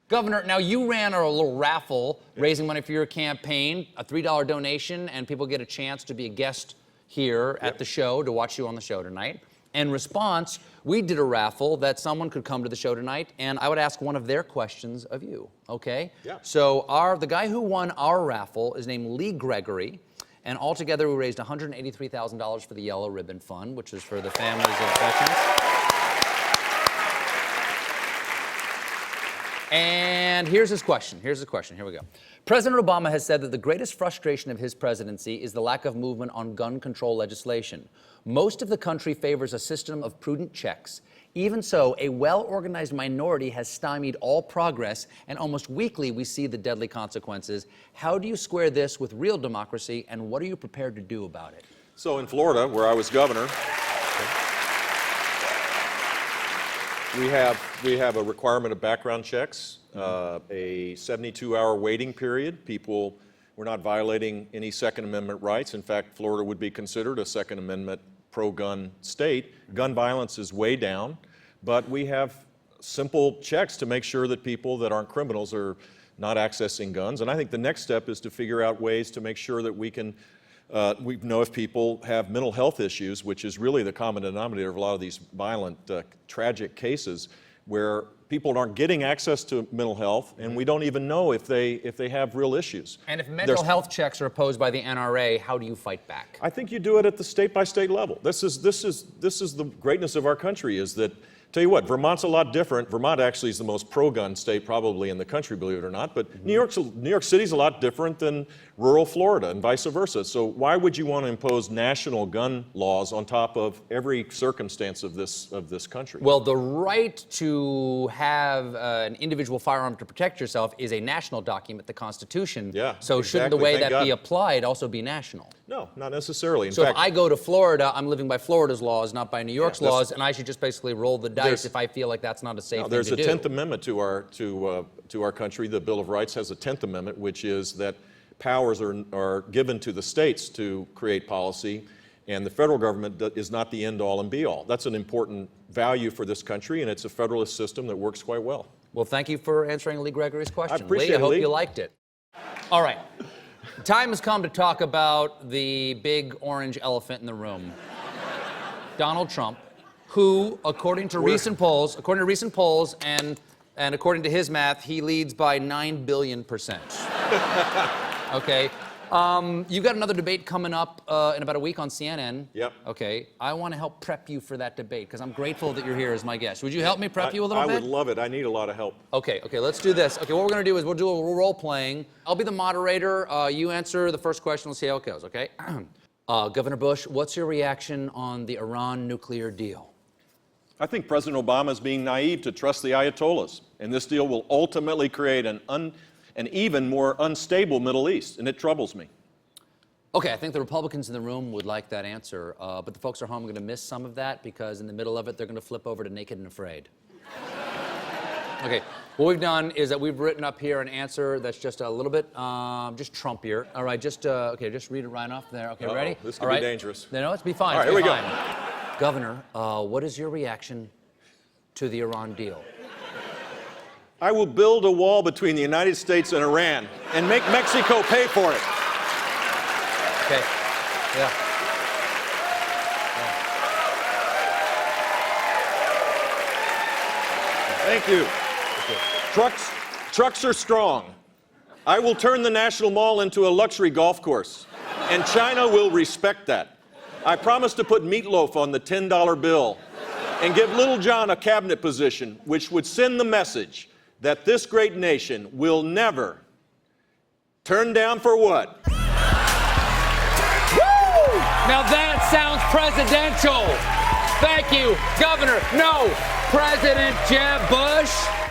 Governor, now you ran a little raffle raising money for your campaign, a $3 donation, and people get a chance to be a guest here at the show, to watch you on the show tonight. In response, we did a raffle that someone could come to the show tonight, and I would ask one of their questions of you, okay? Yeah. So the guy who won our raffle is named Lee Gregory, and altogether we raised $183,000 for the Yellow Ribbon Fund, which is for the families of veterans. And here's his question. Here we go. President Obama has said that the greatest frustration of his presidency is the lack of movement on gun control legislation. Most of the country favors a system of prudent checks. Even so, a well-organized minority has stymied all progress, and almost weekly we see the deadly consequences. How do you square this with real democracy, and what are you prepared to do about it? So in Florida, where I was governor, we have a requirement of background checks, a 72-hour waiting period. We're not violating any Second Amendment rights. In fact, Florida would be considered a Second Amendment pro-gun state. Gun violence is way down, but we have simple checks to make sure that people that aren't criminals are not accessing guns. And I think the next step is to figure out ways to make sure that we know if people have mental health issues, which is really the common denominator of a lot of these violent, tragic cases, where people aren't getting access to mental health, and we don't even know if they have real issues. And if mental health checks are opposed by the NRA, how do you fight back? I think you do it at the state-by-state level. This is the greatness of our country, is that, tell you what, Vermont's a lot different. Vermont actually is the most pro-gun state probably in the country, believe it or not, but New York City's a lot different than rural Florida and vice versa. So why would you want to impose national gun laws on top of every circumstance of this country? Well, the right to have an individual firearm to protect yourself is a national document, the Constitution. Yeah, so shouldn't the way that be applied also be national? No, not necessarily. In so fact, if I go to Florida, I'm living by Florida's laws, not by New York's laws, and I should just basically roll the dice if I feel like that's not a safe thing to do. There's a 10th Amendment to our country. The Bill of Rights has a 10th Amendment, which is that powers are given to the states to create policy, and the federal government is not the end-all and be-all. That's an important value for this country, and it's a federalist system that works quite well. Well, thank you for answering Lee Gregory's question. I appreciate it, Lee, I hope Lee. you liked it. All right. Time has come to talk about the big orange elephant in the room, Donald Trump, who, according to recent polls, and according to his math, he leads by 9 billion%. Okay. You've got another debate coming up in about a week on CNN. Yep. Okay. I want to help prep you for that debate because I'm grateful that you're here as my guest. Would you help me prep you a little bit? I would love it. I need a lot of help. Okay, let's do this. Okay, what we're going to do is we'll do a little role playing. I'll be the moderator. You answer the first question. We'll see how it goes, okay? Governor Bush, what's your reaction on the Iran nuclear deal? I think President Obama is being naive to trust the Ayatollahs, and this deal will ultimately create an even more unstable Middle East, and it troubles me. Okay, I think the Republicans in the room would like that answer, but the folks at home are going to miss some of that because in the middle of it, they're going to flip over to Naked and Afraid. Okay, what we've done is that we've written up here an answer that's just a little bit, just Trumpier. All right, just read it right off there. Okay, ready? This could be dangerous. No, it's be fine. All right, here we go. Governor, what is your reaction to the Iran deal? I will build a wall between the United States and Iran and make Mexico pay for it. Okay. Yeah. Thank you. Trucks are strong. I will turn the National Mall into a luxury golf course, and China will respect that. I promise to put meatloaf on the $10 bill and give Little John a cabinet position, which would send the message that this great nation will never turn down for what? Woo! Now that sounds presidential. Thank you, Governor. No, President Jeb Bush.